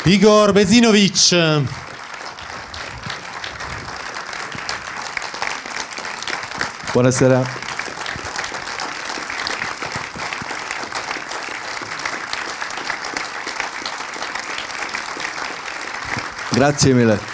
Igor Bezinovic. Buonasera. Grazie mille.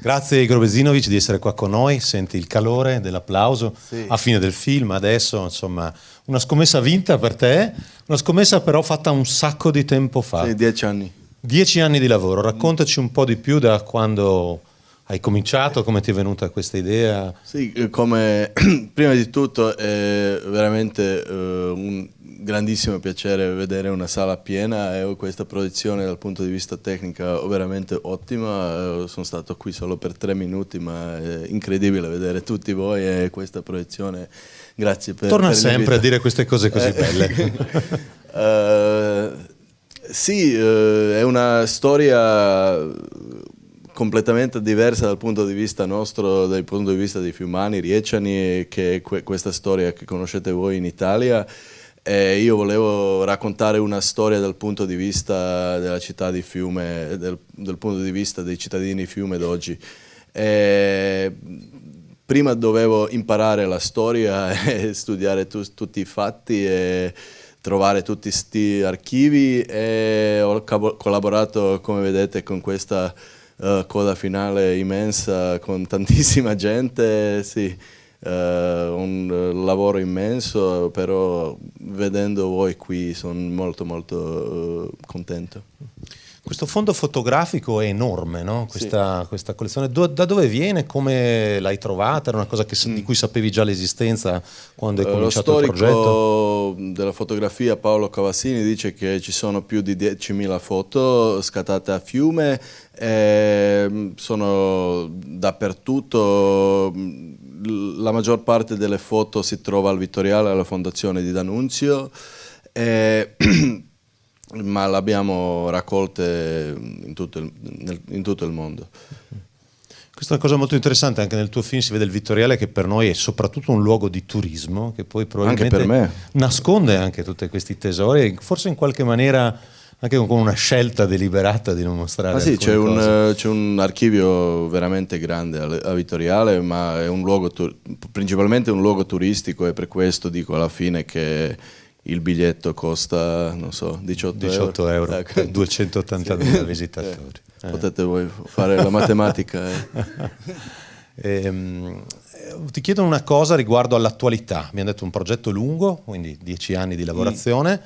Grazie Igor Bezinovic di essere qua con noi, senti il calore dell'applauso a fine del film, adesso insomma una scommessa vinta per te, una scommessa però fatta un sacco di tempo fa. Sì, 10 anni. 10 anni di lavoro, raccontaci un po' di più da quando hai cominciato, come ti è venuta questa idea? Sì, come prima di tutto è veramente un grandissimo piacere vedere una sala piena e questa produzione dal punto di vista tecnico veramente ottima. Sono stato qui solo per 3 minuti, ma è incredibile vedere tutti voi e questa proiezione. Grazie per Torna per sempre l'invito. a dire queste cose così belle. Sì, è una storia completamente diversa dal punto di vista nostro, dal punto di vista dei fiumani, Riecani, che è questa storia che conoscete voi in Italia. E io volevo raccontare una storia dal punto di vista della città di Fiume, dal punto di vista dei cittadini di Fiume d'oggi. Prima dovevo imparare la storia e studiare tutti i fatti e trovare tutti questi archivi, e ho collaborato, come vedete, con questa coda finale immensa, con tantissima gente, sì. Un lavoro immenso, però vedendo voi qui sono molto molto contento. Questo fondo fotografico è enorme, no? Questa collezione, da dove viene? Come l'hai trovata? Era una cosa di cui sapevi già l'esistenza quando hai cominciato il progetto? Lo storico della fotografia Paolo Cavassini dice che ci sono più di 10.000 foto scattate a Fiume, sono dappertutto. La maggior parte delle foto si trova al Vittoriale, alla Fondazione di D'Annunzio, ma le abbiamo raccolte in tutto il mondo. Questa è una cosa molto interessante, anche nel tuo film si vede il Vittoriale, che per noi è soprattutto un luogo di turismo, che poi probabilmente anche per me nasconde anche tutti questi tesori, forse in qualche maniera anche con una scelta deliberata di non mostrare. Sì, c'è cose. un archivio veramente grande a Vittoriale, ma è un luogo principalmente un luogo turistico, e per questo dico alla fine che il biglietto costa, non so, 18 euro per 280.000 visitatori. Potete voi fare la matematica. Ti chiedo una cosa riguardo all'attualità. Mi hanno detto un progetto lungo, quindi 10 anni di lavorazione,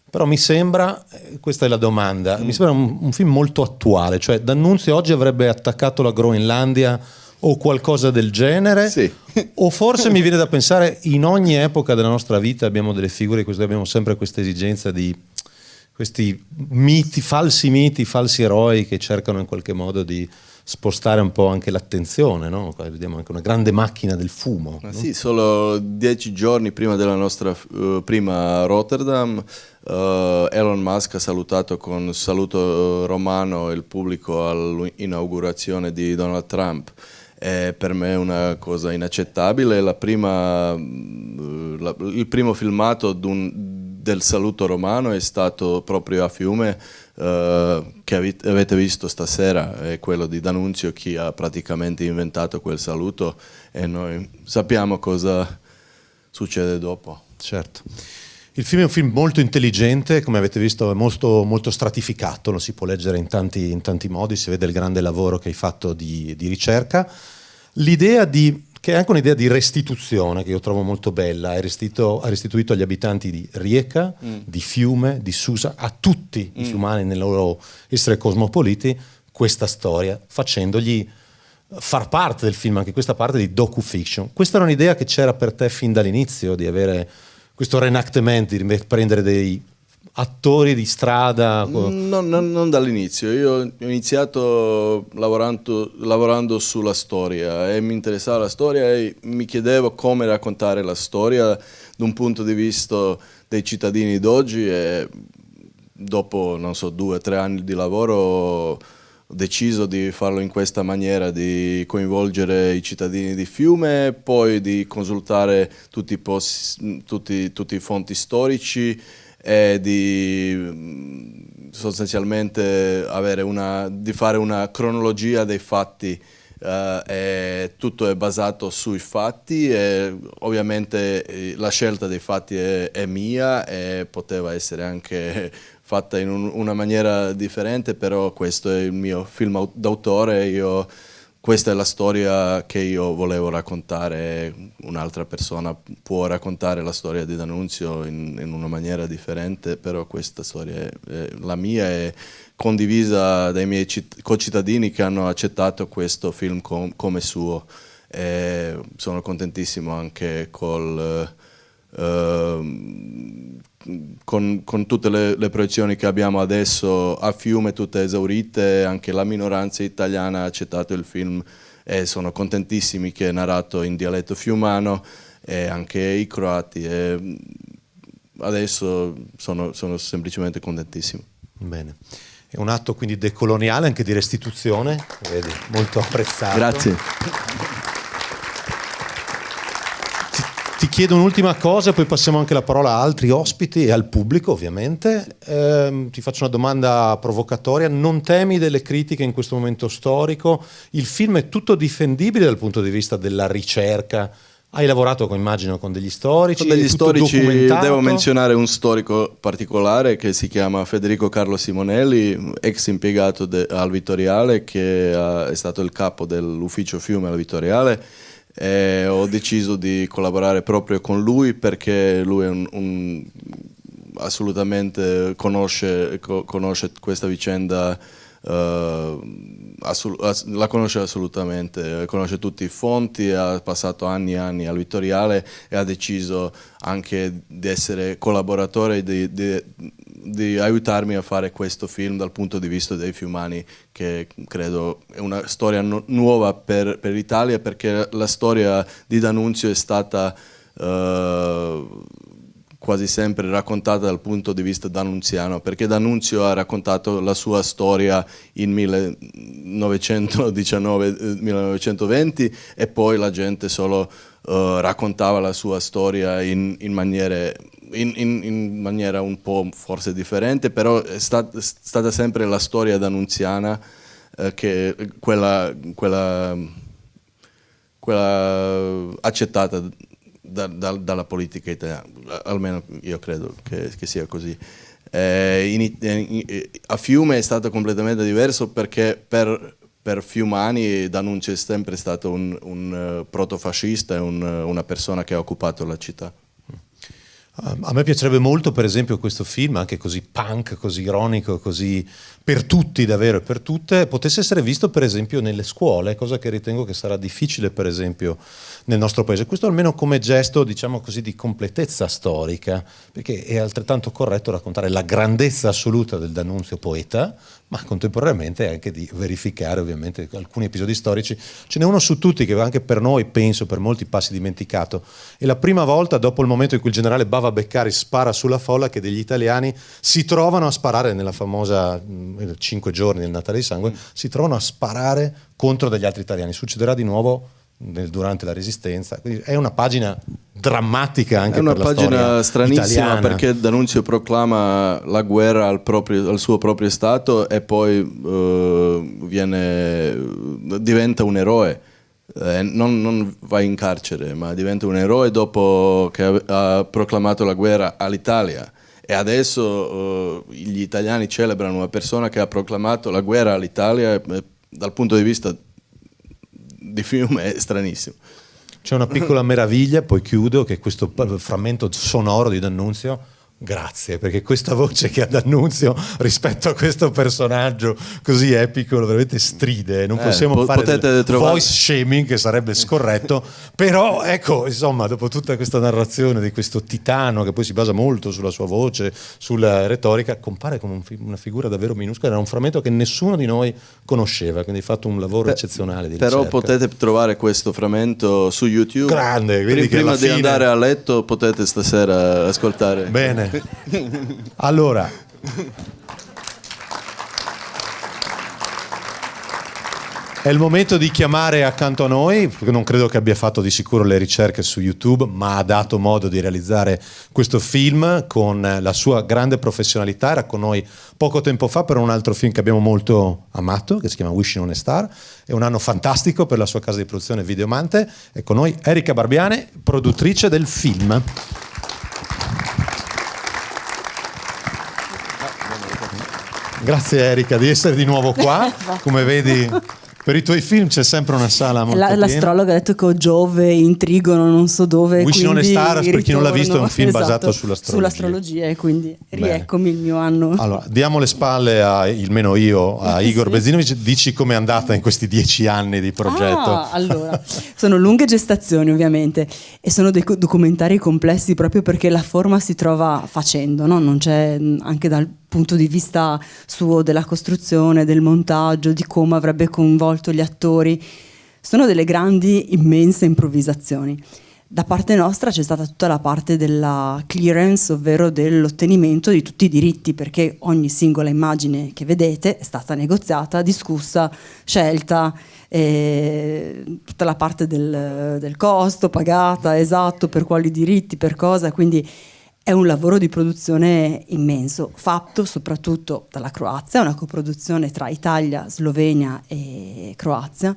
però mi sembra, questa è la domanda, mi sembra un film molto attuale, cioè D'Annunzio oggi avrebbe attaccato la Groenlandia o qualcosa del genere, sì. O forse mi viene da pensare, in ogni epoca della nostra vita abbiamo delle figure, abbiamo sempre questa esigenza di questi miti, falsi eroi che cercano in qualche modo di spostare un po' anche l'attenzione, no? Qua vediamo anche una grande macchina del fumo. No? Sì, solo 10 giorni prima della nostra prima Rotterdam, Elon Musk ha salutato con saluto romano il pubblico all'inaugurazione di Donald Trump. Per me è una cosa inaccettabile. Il primo filmato del saluto romano è stato proprio a Fiume, che avete visto stasera, è quello di D'Annunzio, chi ha praticamente inventato quel saluto, e noi sappiamo cosa succede dopo. Certo. Il film è un film molto intelligente, come avete visto è molto, molto stratificato, lo si può leggere in tanti modi, si vede il grande lavoro che hai fatto di ricerca. L'idea che è anche un'idea di restituzione che io trovo molto bella, hai restituito agli abitanti di Rijeka, di Fiume, di Susa, a tutti i fiumani nel loro essere cosmopoliti, questa storia, facendogli far parte del film, anche questa parte di docu-fiction. Questa era un'idea che c'era per te fin dall'inizio, di avere questo reenactment, di prendere dei attori di strada? Non dall'inizio, io ho iniziato lavorando sulla storia e mi interessava la storia e mi chiedevo come raccontare la storia da un punto di vista dei cittadini d'oggi, e dopo, non so, 2 o 3 anni di lavoro deciso di farlo in questa maniera, di coinvolgere i cittadini di Fiume, poi di consultare tutti i fonti storici e di sostanzialmente di fare una cronologia dei fatti. Tutto è basato sui fatti e ovviamente la scelta dei fatti è mia e poteva essere anche fatta in una maniera differente, però questo è il mio film d'autore, questa è la storia che io volevo raccontare. Un'altra persona può raccontare la storia di D'Annunzio in una maniera differente, però questa storia è la mia e condivisa dai miei concittadini che hanno accettato questo film come suo. E sono contentissimo anche con tutte le proiezioni che abbiamo adesso a Fiume, tutte esaurite, anche la minoranza italiana ha accettato il film e sono contentissimi che è narrato in dialetto fiumano e anche i croati e adesso sono semplicemente contentissimo. Bene. È un atto quindi decoloniale, anche di restituzione, vedi, molto apprezzato. Grazie. Ti chiedo un'ultima cosa, poi passiamo anche la parola a altri ospiti e al pubblico, ovviamente. Ti faccio una domanda provocatoria. Non temi delle critiche in questo momento storico? Il film è tutto difendibile dal punto di vista della ricerca? Hai lavorato, immagino, con degli storici? Con degli storici, devo menzionare un storico particolare che si chiama Federico Carlo Simonelli, ex impiegato al Vittoriale, che è stato il capo dell'ufficio Fiume al Vittoriale. E ho deciso di collaborare proprio con lui perché lui è assolutamente conosce questa vicenda, la conosce assolutamente, conosce tutti i fonti, ha passato anni e anni al Vittoriale e ha deciso anche di essere collaboratore, di aiutarmi a fare questo film dal punto di vista dei fiumani, che credo è una storia nuova per l'Italia, perché la storia di D'Annunzio è stata quasi sempre raccontata dal punto di vista d'annunziano, perché D'Annunzio ha raccontato la sua storia in 1919-1920 e poi la gente solo raccontava la sua storia in maniera un po' forse differente, però è stata sempre la storia d'annunziana, che quella accettata dalla politica italiana, almeno io credo che sia così. A Fiume è stato completamente diverso perché per fiumani D'Annunzio è sempre stato un protofascista e una persona che ha occupato la città. A me piacerebbe molto, per esempio, questo film, anche così punk, così ironico, così per tutti, davvero, e per tutte, potesse essere visto, per esempio, nelle scuole, cosa che ritengo che sarà difficile, per esempio, nel nostro paese. Questo almeno come gesto, diciamo così, di completezza storica, perché è altrettanto corretto raccontare la grandezza assoluta del D'Annunzio poeta, ma contemporaneamente anche di verificare, ovviamente, alcuni episodi storici. Ce n'è uno su tutti che anche per noi, penso, per molti passi dimenticato. È la prima volta, dopo il momento in cui il generale Bava Beccari spara sulla folla, che degli italiani si trovano a sparare nella famosa 5 giorni del Natale di Sangue, si trovano a sparare contro degli altri italiani. Succederà di nuovo durante la Resistenza. Quindi è una pagina drammatica anche per la storia italiana. È una pagina stranissima perché D'Annunzio proclama la guerra al suo proprio Stato e poi diventa un eroe. Non va in carcere, ma diventa un eroe dopo che ha proclamato la guerra all'Italia. E adesso gli italiani celebrano una persona che ha proclamato la guerra all'Italia. Dal punto di vista di Fiume è stranissimo. C'è una piccola meraviglia, poi chiudo, che è questo frammento sonoro di D'Annunzio. Grazie, perché questa voce che ha D'Annunzio rispetto a questo personaggio così epico veramente stride. Non possiamo fare voice shaming, che sarebbe scorretto, però ecco, insomma, dopo tutta questa narrazione di questo titano che poi si basa molto sulla sua voce, sulla retorica, compare come una figura davvero minuscola. Era un frammento che nessuno di noi conosceva, quindi hai fatto un lavoro eccezionale di ricerca. Però potete trovare questo frammento su YouTube. Grande, prima di andare a letto potete stasera ascoltare. Bene. Allora, È il momento di chiamare accanto a noi, perché non credo che abbia fatto di sicuro le ricerche su YouTube, ma ha dato modo di realizzare questo film con la sua grande professionalità. Era con noi poco tempo fa per un altro film che abbiamo molto amato, che si chiama Wishing on a Star. È un anno fantastico per la sua casa di produzione Videomante. È con noi Erika Barbiane, produttrice del film. Grazie Erika di essere di nuovo qua. Come vedi, per i tuoi film c'è sempre una sala molto piena. L'astrologo ha detto che ho Giove in Trigono non so dove. Wishing on a Star, per chi non l'ha visto, è un film basato sull'astrologia, e quindi rieccomi il mio anno. Allora, diamo le spalle almeno io, a Igor Bezinovic. Dici com'è andata in questi 10 anni di progetto. Allora, sono lunghe gestazioni ovviamente, e sono dei documentari complessi proprio perché la forma si trova facendo, no? Non c'è, anche dal punto di vista suo, della costruzione, del montaggio, di come avrebbe coinvolto gli attori. Sono delle grandi, immense improvvisazioni. Da parte nostra c'è stata tutta la parte della clearance, ovvero dell'ottenimento di tutti i diritti, perché ogni singola immagine che vedete è stata negoziata, discussa, scelta, tutta la parte del costo, pagata, esatto, per quali diritti, per cosa, quindi è un lavoro di produzione immenso, fatto soprattutto dalla Croazia, una coproduzione tra Italia, Slovenia e Croazia,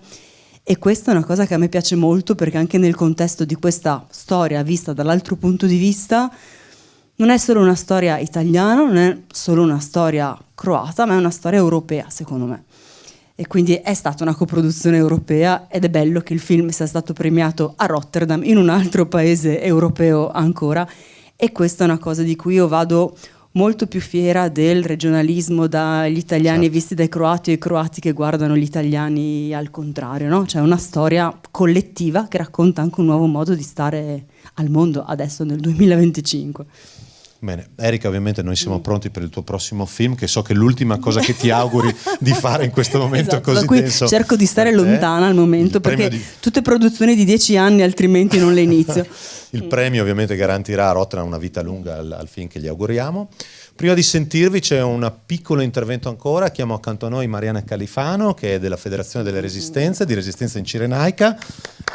e questa è una cosa che a me piace molto, perché anche nel contesto di questa storia vista dall'altro punto di vista non è solo una storia italiana, non è solo una storia croata, ma è una storia europea, secondo me. E quindi è stata una coproduzione europea, ed è bello che il film sia stato premiato a Rotterdam, in un altro paese europeo ancora. E questa è una cosa di cui io vado molto più fiera del regionalismo dagli italiani visti dai croati, e i croati che guardano gli italiani al contrario, no? Cioè una storia collettiva che racconta anche un nuovo modo di stare al mondo adesso nel 2025. Bene, Erika, ovviamente noi siamo pronti per il tuo prossimo film, che so che è l'ultima cosa che ti auguri di fare in questo momento, esatto, così denso. Cerco di stare lontana al momento, perché tutte produzioni di 10 anni, altrimenti non le inizio. Il premio ovviamente garantirà a Rotterdam una vita lunga al film che gli auguriamo. Prima di sentirvi c'è un piccolo intervento ancora. Chiamo accanto a noi Mariana Califano, che è della Federazione delle Resistenze, di Resistenza in Cirenaica.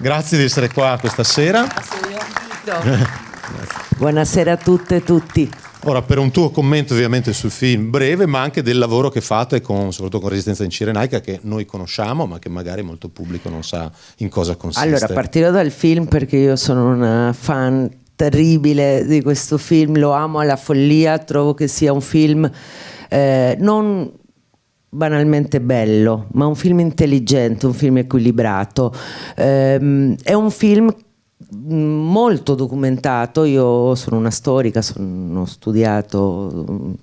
Grazie di essere qua questa sera. Buonasera a tutte e tutti. Ora, per un tuo commento ovviamente sul film breve, ma anche del lavoro che fate soprattutto con Resistenza in Cirenaica, che noi conosciamo ma che magari molto pubblico non sa in cosa consiste. Allora, partirò dal film, perché io sono una fan terribile di questo film, lo amo alla follia, trovo che sia un film non banalmente bello, ma un film intelligente, un film equilibrato, è un film molto documentato. Io sono una storica, ho studiato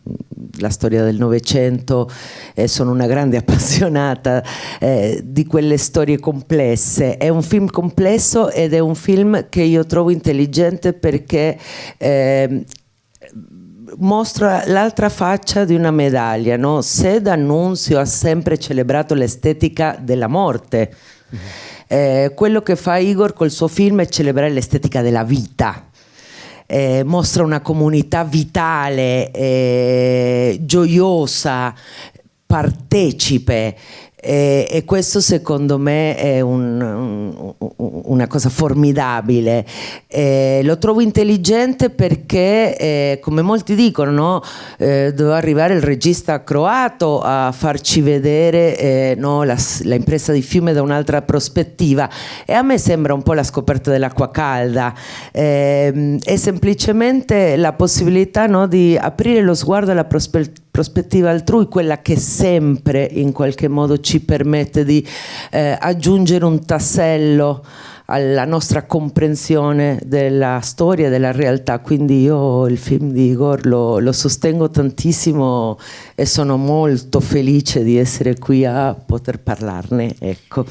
la storia del Novecento e sono una grande appassionata di quelle storie complesse. È un film complesso ed è un film che io trovo intelligente, perché mostra l'altra faccia di una medaglia, no? Se D'Annunzio ha sempre celebrato l'estetica della morte, quello che fa Igor col suo film è celebrare l'estetica della vita. Mostra una comunità vitale, gioiosa, partecipe, e questo secondo me è una cosa formidabile. Lo trovo intelligente perché, come molti dicono, no? Doveva arrivare il regista croato a farci vedere no, la impresa di Fiume da un'altra prospettiva, e a me sembra un po' la scoperta dell'acqua calda. È semplicemente la possibilità, no, di aprire lo sguardo alla prospettiva altrui, quella che sempre in qualche modo ci permette di aggiungere un tassello alla nostra comprensione della storia e della realtà. Quindi io il film di Igor lo sostengo tantissimo e sono molto felice di essere qui a poter parlarne, ecco.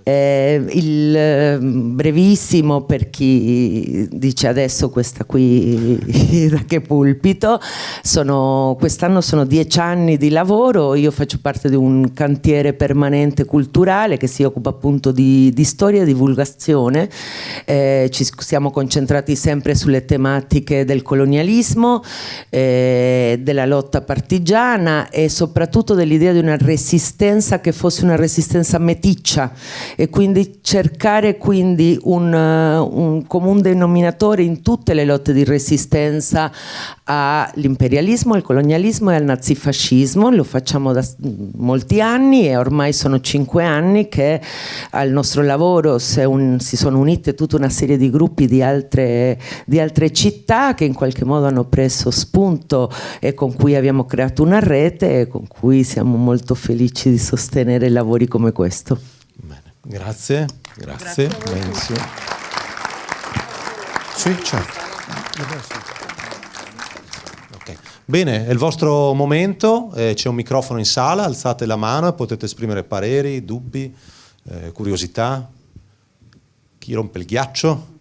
Il brevissimo, per chi dice adesso questa qui da che pulpito, quest'anno sono 10 anni di lavoro. Io faccio parte di un cantiere permanente culturale che si occupa appunto di storia e divulgazione recitazione, ci siamo concentrati sempre sulle tematiche del colonialismo, della lotta partigiana e soprattutto dell'idea di una resistenza che fosse una resistenza meticcia, e quindi cercare quindi un comune denominatore in tutte le lotte di resistenza all'imperialismo, al colonialismo e al nazifascismo. Lo facciamo da molti anni e ormai sono 5 anni che al nostro lavoro si sono unite tutta una serie di gruppi di altre città che in qualche modo hanno preso spunto e con cui abbiamo creato una rete e con cui siamo molto felici di sostenere lavori come questo. Bene. Grazie. Benissimo. Sì, certo. Okay. Bene, è il vostro momento, c'è un microfono in sala, alzate la mano e potete esprimere pareri, dubbi, curiosità. Chi rompe il ghiaccio?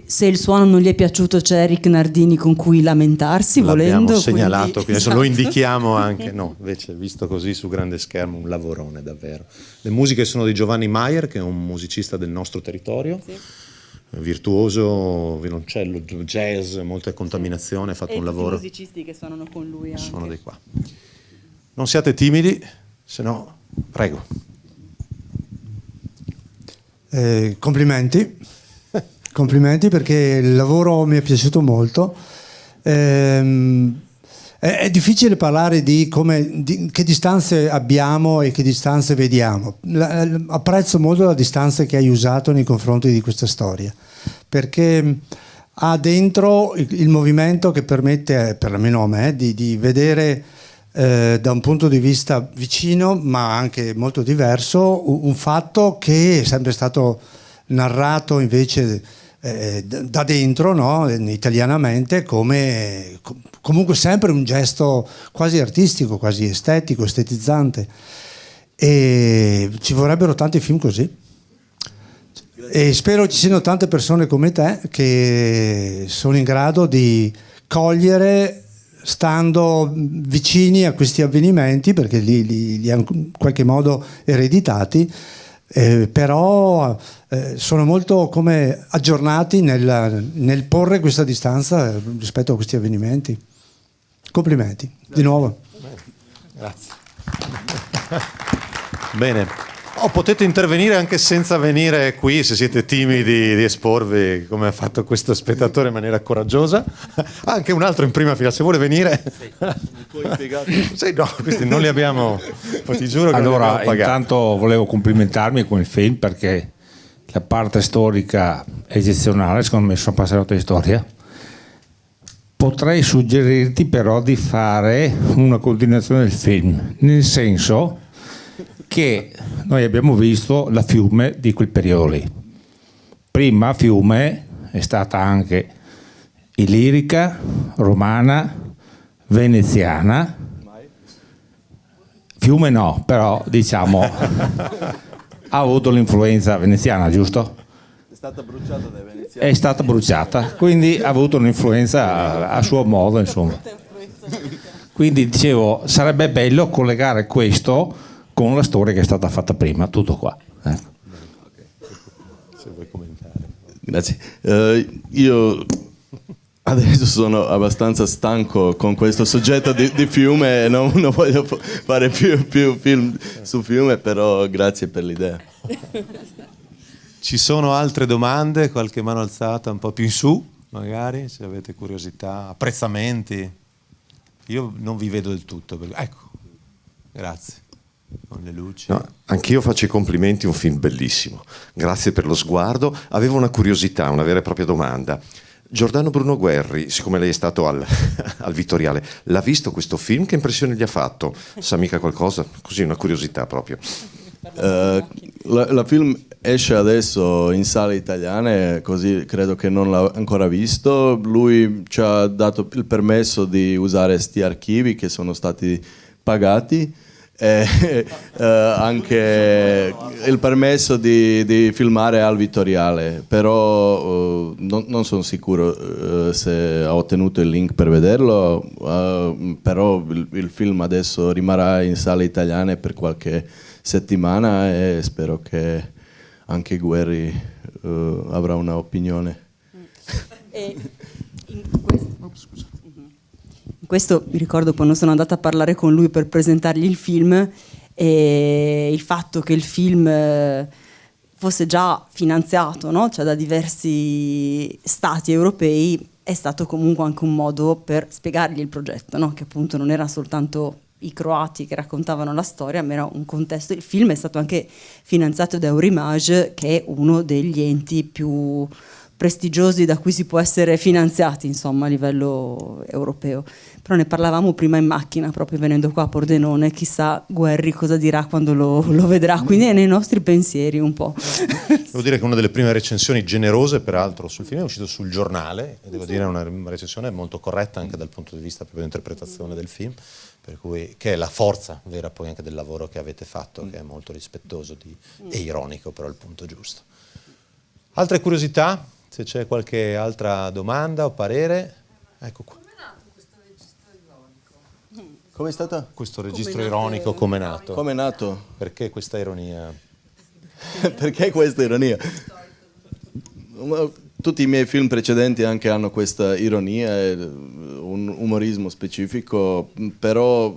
Se il suono non gli è piaciuto c'è Eric Nardini con cui lamentarsi, l'abbiamo volendo. segnalato, quindi, adesso lo indichiamo anche. No, invece visto così su grande schermo un lavorone davvero. Le musiche sono di Giovanni Maier, che è un musicista del nostro territorio. Sì. Virtuoso, violoncello, jazz, molta contaminazione, ha fatto un lavoro. I musicisti che suonano con lui anche. Sono di qua. Non siate timidi, se no, prego. Complimenti perché il lavoro mi è piaciuto molto. È difficile parlare di che distanze abbiamo e che distanze vediamo. Apprezzo molto la distanza che hai usato nei confronti di questa storia, perché ha dentro il movimento che permette, perlomeno a me, di vedere da un punto di vista vicino, ma anche molto diverso, un fatto che è sempre stato narrato invece da dentro, no? Italianamente, come comunque sempre un gesto quasi artistico, quasi estetico, estetizzante, e ci vorrebbero tanti film così. E spero ci siano tante persone come te che sono in grado di cogliere, stando vicini a questi avvenimenti, perché li hanno in qualche modo ereditati, però sono molto come aggiornati nel porre questa distanza rispetto a questi avvenimenti. Complimenti, di nuovo. Grazie. Bene. Potete intervenire anche senza venire qui, se siete timidi di esporvi, come ha fatto questo spettatore in maniera coraggiosa. Anche un altro in prima fila, se vuole venire. Sì, no, questi non li abbiamo, ti giuro che allora, non li abbiamo pagati. Intanto volevo complimentarmi con il film, perché la parte storica è eccezionale, secondo me sono appassionato di storia. Potrei suggerirti però di fare una continuazione del film, nel senso che noi abbiamo visto la Fiume di quel periodo lì. Prima Fiume è stata anche illirica, romana, veneziana. Fiume no, però diciamo ha avuto l'influenza veneziana, giusto? È stata bruciata dai veneziani. È stata bruciata, quindi ha avuto un'influenza a suo modo, insomma. Quindi dicevo, sarebbe bello collegare questo con la storia che è stata fatta prima, tutto qua. Ecco. Se vuoi commentare. Grazie. Io adesso sono abbastanza stanco con questo soggetto di Fiume e non voglio fare più film su Fiume, però grazie per l'idea. Ci sono altre domande? Qualche mano alzata un po' più in su, magari, se avete curiosità, apprezzamenti. Io non vi vedo del tutto. Ecco, grazie. Con le luci. No, anch'io faccio i complimenti, un film bellissimo. Grazie per lo sguardo. Avevo una curiosità, una vera e propria domanda. Giordano Bruno Guerri, siccome lei è stato al Vittoriale, l'ha visto questo film? Che impressione gli ha fatto? Sa mica qualcosa? Così, una curiosità proprio. La film esce adesso in sale italiane, così credo che non l'ha ancora visto. Lui ci ha dato il permesso di usare sti archivi che sono stati pagati. Anche il permesso di filmare al Vittoriale, però non sono sicuro se ha ottenuto il link per vederlo, però il film adesso rimarrà in sale italiane per qualche settimana e spero che anche Guerri avrà un'opinione. In questo mi ricordo quando sono andata a parlare con lui per presentargli il film, e il fatto che il film fosse già finanziato, no? Cioè da diversi stati europei, è stato comunque anche un modo per spiegargli il progetto, no? Che appunto non era soltanto i croati che raccontavano la storia, ma era un contesto. Il film è stato anche finanziato da Eurimage, che è uno degli enti più prestigiosi da cui si può essere finanziati, insomma, a livello europeo. Però ne parlavamo prima in macchina, proprio venendo qua a Pordenone, chissà Guerri cosa dirà quando lo vedrà, quindi è nei nostri pensieri un po'. Devo dire che una delle prime recensioni generose, peraltro, sul film è uscito sul Giornale, e devo dire una recensione molto corretta anche dal punto di vista proprio dell'interpretazione del film, per cui, che è la forza vera poi anche del lavoro che avete fatto, che è molto rispettoso e ironico, però al punto giusto. Altre curiosità? Se c'è qualche altra domanda o parere? Ecco qua. Come è nato questo registro ironico? Come è stato? Questo registro ironico come è nato? Come è nato? Perché questa ironia? Perché questa ironia? Tutti i miei film precedenti anche hanno questa ironia, un umorismo specifico, però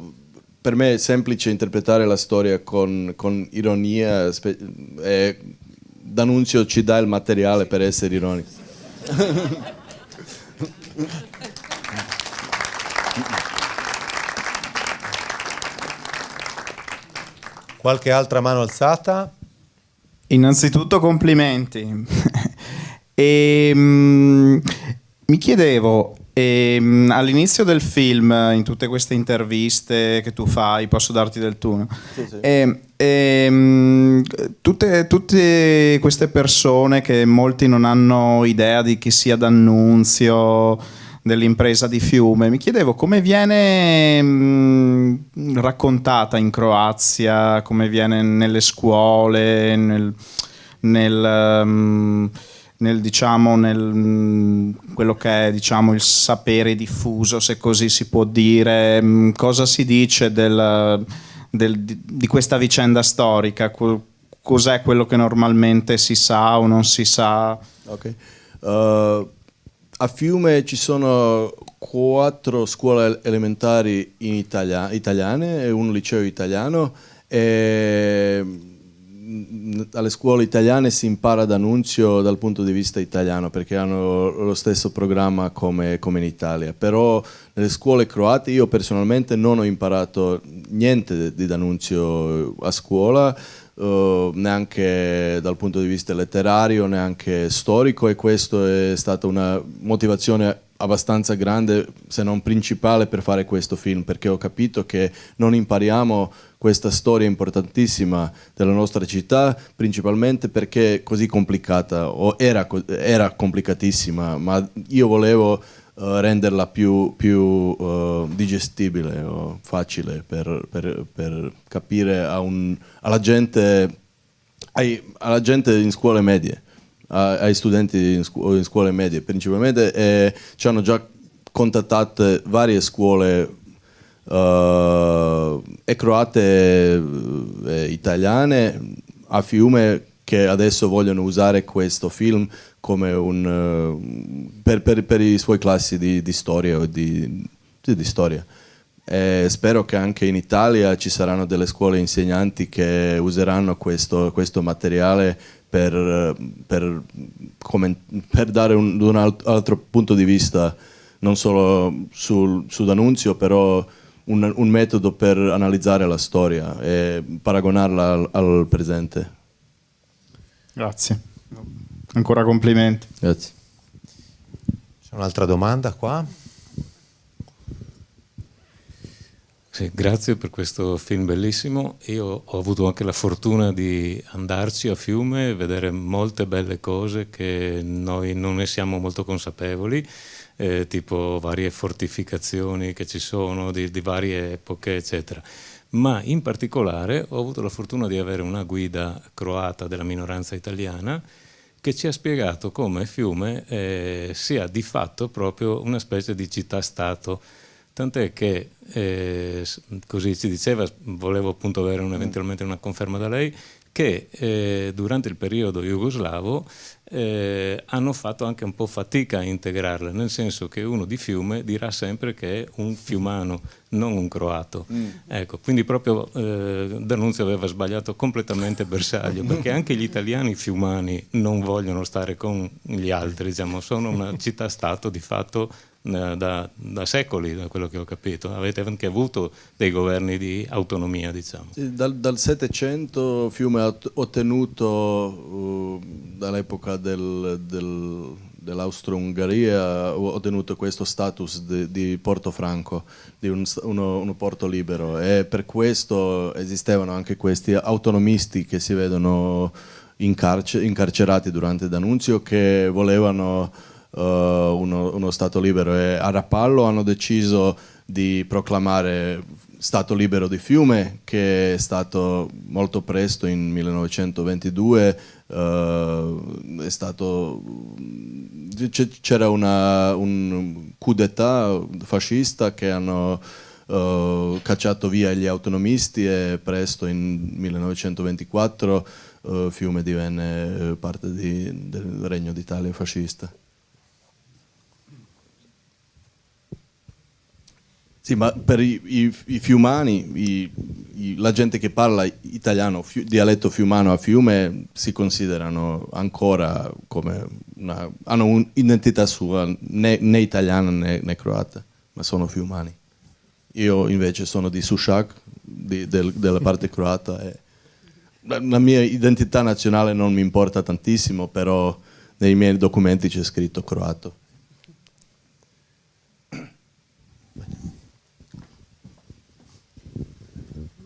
per me è semplice interpretare la storia con ironia e D'Annunzio ci dà il materiale per essere ironico. Qualche altra mano alzata? Innanzitutto complimenti. Mi chiedevo, all'inizio del film, in tutte queste interviste che tu fai, posso darti del tu, no? Sì. Tutte queste persone che molti non hanno idea di chi sia D'Annunzio, dell'impresa di Fiume, mi chiedevo come viene raccontata in Croazia, come viene nelle scuole, nel quello che è, diciamo, il sapere diffuso, se così si può dire. Cosa si dice di questa vicenda storica? Cos'è quello che normalmente si sa o non si sa? Ok. A Fiume ci sono 4 scuole elementari italiane e un liceo italiano, e alle scuole italiane si impara D'Annunzio dal punto di vista italiano perché hanno lo stesso programma come in Italia, però nelle scuole croate io personalmente non ho imparato niente di D'Annunzio a scuola, neanche dal punto di vista letterario, neanche storico, e questo è stata una motivazione abbastanza grande, se non principale, per fare questo film, perché ho capito che non impariamo questa storia importantissima della nostra città, principalmente perché è così complicata, o era complicatissima, ma io volevo renderla più digestibile o facile per capire alla gente in scuole medie, ai studenti in scuole medie principalmente, ci hanno già contattate varie scuole e croate e italiane a Fiume, che adesso vogliono usare questo film come per i suoi classi di storia o di storia. E spero che anche in Italia ci saranno delle scuole insegnanti che useranno questo materiale per dare un altro punto di vista, non solo su D'Annunzio, però un metodo per analizzare la storia e paragonarla al presente. Grazie. Ancora complimenti. Grazie. C'è un'altra domanda qua? Sì, grazie per questo film bellissimo. Io ho avuto anche la fortuna di andarci a Fiume e vedere molte belle cose che noi non ne siamo molto consapevoli, tipo varie fortificazioni che ci sono di varie epoche, eccetera. Ma in particolare ho avuto la fortuna di avere una guida croata della minoranza italiana che ci ha spiegato come Fiume sia di fatto proprio una specie di città-stato, tant'è che così ci diceva, volevo appunto avere eventualmente una conferma da lei, che durante il periodo jugoslavo hanno fatto anche un po' fatica a integrarla, nel senso che uno di Fiume dirà sempre che è un fiumano, non un croato. Ecco, quindi proprio D'Annunzio aveva sbagliato completamente bersaglio, perché anche gli italiani fiumani non vogliono stare con gli altri, diciamo, sono una città-stato di fatto da secoli, da quello che ho capito. Avete anche avuto dei governi di autonomia, diciamo. Sì, dal Settecento Fiume ha ottenuto, dall'epoca dell'Austro-Ungheria, ha ottenuto questo status di porto franco, di uno porto libero, e per questo esistevano anche questi autonomisti che si vedono incarcerati durante D'Annunzio, che volevano uno Stato libero, e a Rapallo hanno deciso di proclamare Stato libero di Fiume, che è stato molto presto, in 1922, è stato, c'era un coup d'état fascista che hanno cacciato via gli autonomisti, e presto, in 1924, Fiume divenne parte del Regno d'Italia fascista. Sì, ma per i fiumani, la gente che parla italiano, dialetto fiumano a Fiume, si considerano ancora come hanno un'identità sua, né italiana né croata, ma sono fiumani. Io invece sono di Sušak, della parte croata, e la mia identità nazionale non mi importa tantissimo, però nei miei documenti c'è scritto croato.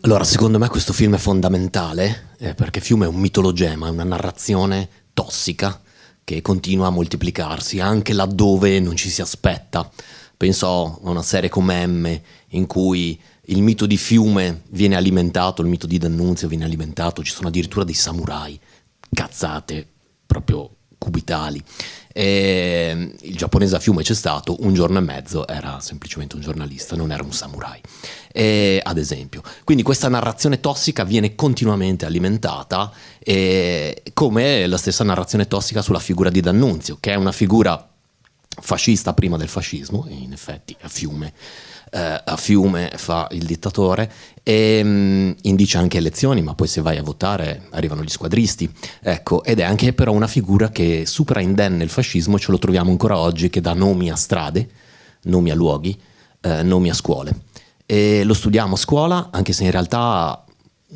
Allora, secondo me questo film è fondamentale, perché Fiume è un mitologema, è una narrazione tossica che continua a moltiplicarsi anche laddove non ci si aspetta. Penso a una serie come M, in cui il mito di Fiume viene alimentato, il mito di D'Annunzio viene alimentato, ci sono addirittura dei samurai, cazzate proprio cubitali. E il giapponese a Fiume c'è stato, un giorno e mezzo era semplicemente un giornalista, non era un samurai, ad esempio. Quindi questa narrazione tossica viene continuamente alimentata, come la stessa narrazione tossica sulla figura di D'Annunzio, che è una figura fascista prima del fascismo, e in effetti a Fiume fa il dittatore, e indice anche elezioni, ma poi se vai a votare arrivano gli squadristi, ecco, ed è anche però una figura che supera indenne il fascismo, e ce lo troviamo ancora oggi, che dà nomi a strade, nomi a luoghi, nomi a scuole, e lo studiamo a scuola, anche se in realtà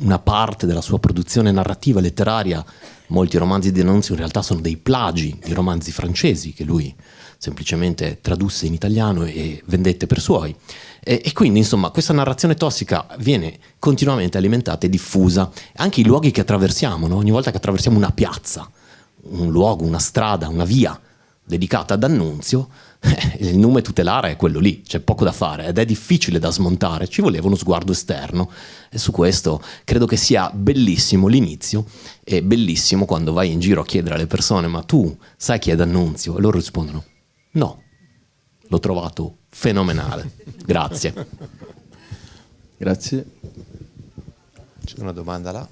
una parte della sua produzione narrativa letteraria, molti romanzi di D'Annunzio in realtà sono dei plagi di romanzi francesi che lui semplicemente tradusse in italiano e vendette per suoi. E quindi, insomma, questa narrazione tossica viene continuamente alimentata e diffusa. Anche i luoghi che attraversiamo, no? Ogni volta che attraversiamo una piazza, un luogo, una strada, una via dedicata ad D'Annunzio, il nume tutelare è quello lì, c'è poco da fare ed è difficile da smontare, ci voleva uno sguardo esterno, e su questo credo che sia bellissimo l'inizio, e bellissimo quando vai in giro a chiedere alle persone: ma tu sai chi è D'Annunzio? E loro rispondono: no, l'ho trovato fenomenale, grazie. Grazie. C'è una domanda là.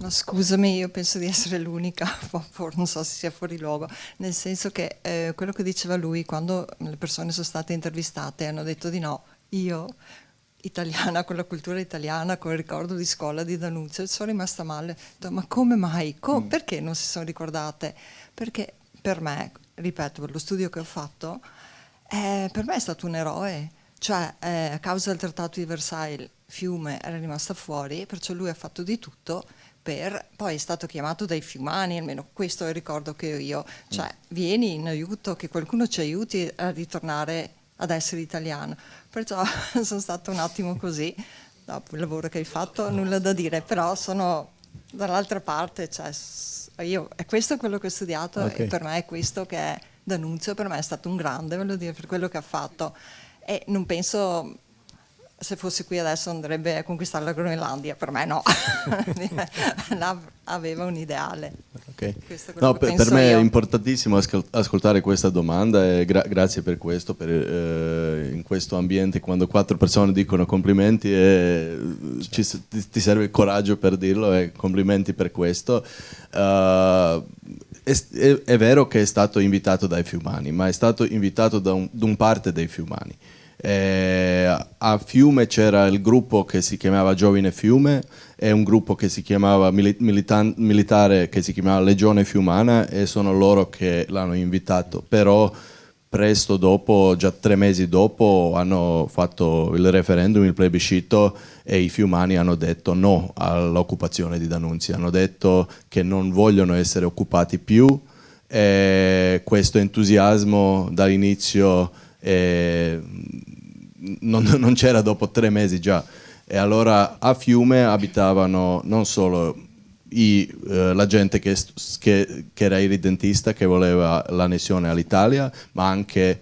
No, scusami, io penso di essere l'unica, non so se sia fuori luogo, nel senso che quello che diceva lui, quando le persone sono state intervistate hanno detto di no, io italiana, con la cultura italiana, con il ricordo di scuola di D'Annunzio, sono rimasta male. Ma come mai? Perché non si sono ricordate? Perché per me, ripeto, per lo studio che ho fatto, per me è stato un eroe, cioè a causa del trattato di Versailles Fiume era rimasta fuori, perciò lui ha fatto di tutto poi è stato chiamato dai fiumani, almeno questo è il ricordo che ho io, cioè vieni in aiuto, che qualcuno ci aiuti a ritornare ad essere italiano. Perciò sono stata un attimo così, dopo il lavoro che hai fatto, nulla da dire, però sono dall'altra parte, cioè è questo quello che ho studiato, okay. E per me è questo che è D'Annunzio, per me è stato un grande, voglio dire, per quello che ha fatto, e non penso se fossi qui adesso andrebbe a conquistare la Groenlandia, per me no. Aveva un ideale. Okay. No, per me è importantissimo ascoltare questa domanda e grazie per questo, in questo ambiente quando 4 persone dicono complimenti ti serve il coraggio per dirlo, e complimenti per questo. È vero che è stato invitato dai Fiumani, ma è stato invitato da un parte dei Fiumani. A Fiume c'era il gruppo che si chiamava Giovine Fiume e un gruppo che si chiamava militare che si chiamava Legione Fiumana, e sono loro che l'hanno invitato. Però presto dopo, già 3 mesi dopo, hanno fatto il referendum, il plebiscito, e i fiumani hanno detto no all'occupazione di D'Annunzio, hanno detto che non vogliono essere occupati più, e questo entusiasmo dall'inizio non c'era dopo 3 mesi già. E allora a Fiume abitavano non solo la gente che era irredentista, che voleva l'annessione all'Italia, ma anche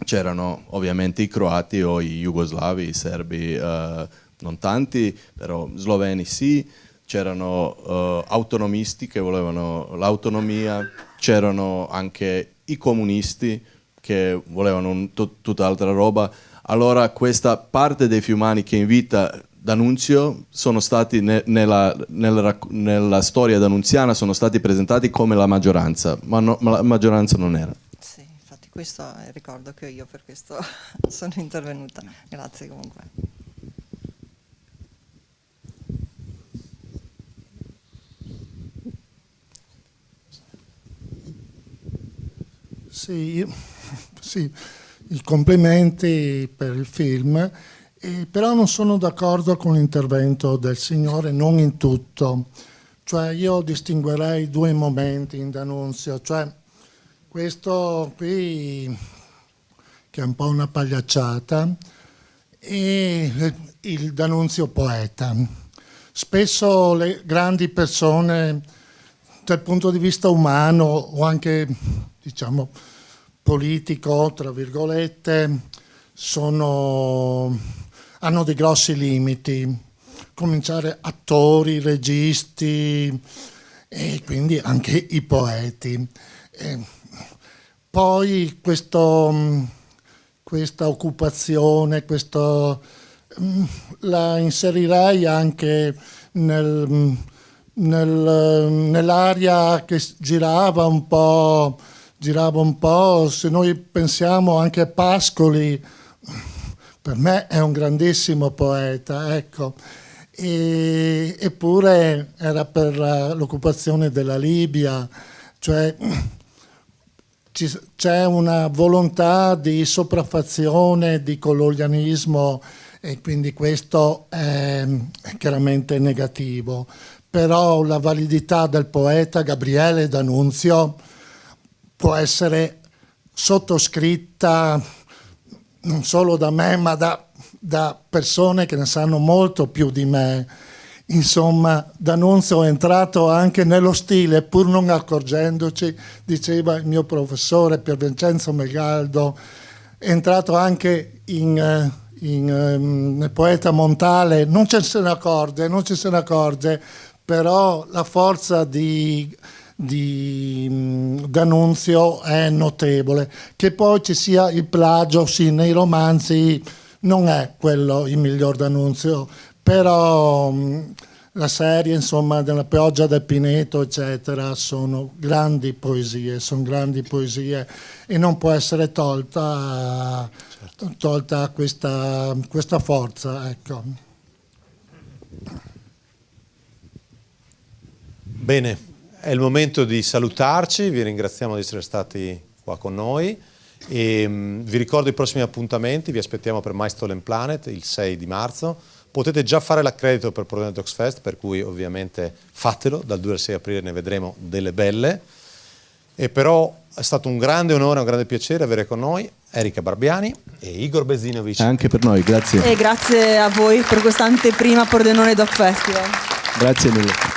c'erano ovviamente i croati o i jugoslavi, i serbi, non tanti, però sloveni sì, c'erano autonomisti che volevano l'autonomia, c'erano anche i comunisti che volevano tutta altra roba. Allora questa parte dei fiumani che invita D'Annunzio sono stati nella storia d'annunziana sono stati presentati come la maggioranza, ma la maggioranza non era. Sì, infatti questo è il ricordo che ho io, per questo sono intervenuta. Grazie comunque. Sì, i complimenti per il film, però non sono d'accordo con l'intervento del signore, non in tutto. Cioè io distinguerei 2 momenti in D'Annunzio, cioè questo qui che è un po' una pagliacciata e il D'Annunzio poeta. Spesso le grandi persone dal punto di vista umano o anche diciamo politico, tra virgolette, hanno dei grossi limiti. Cominciare attori, registi e quindi anche i poeti. Poi questa occupazione, la inserirei anche nell'area che girava un po', se noi pensiamo anche a Pascoli, per me è un grandissimo poeta, ecco, eppure era per l'occupazione della Libia, cioè c'è una volontà di sopraffazione, di colonialismo, e quindi questo è chiaramente negativo. Però la validità del poeta Gabriele D'Annunzio può essere sottoscritta non solo da me, ma da persone che ne sanno molto più di me. Insomma, D'Annunzio è entrato anche nello stile, pur non accorgendoci, diceva il mio professore Pier Vincenzo Megaldo, è entrato anche nel poeta Montale, non ci se ne accorge, però la forza di D'Annunzio è notevole. Che poi ci sia il plagio, sì, nei romanzi non è quello il miglior D'Annunzio, però la serie, insomma, della Pioggia del Pineto, eccetera, sono grandi poesie e non può essere tolta questa forza, ecco. Bene, è il momento di salutarci, vi ringraziamo di essere stati qua con noi e vi ricordo i prossimi appuntamenti, vi aspettiamo per My Stolen Planet il 6 di marzo, potete già fare l'accredito per Pordenone Docs Fest, per cui ovviamente fatelo, dal 2 al 6 aprile ne vedremo delle belle, e però è stato un grande onore, un grande piacere avere con noi Erika Barbiani e Igor Bezinovic. Anche per noi, grazie. E grazie a voi per questa anteprima Pordenone Doc Festival. Grazie mille.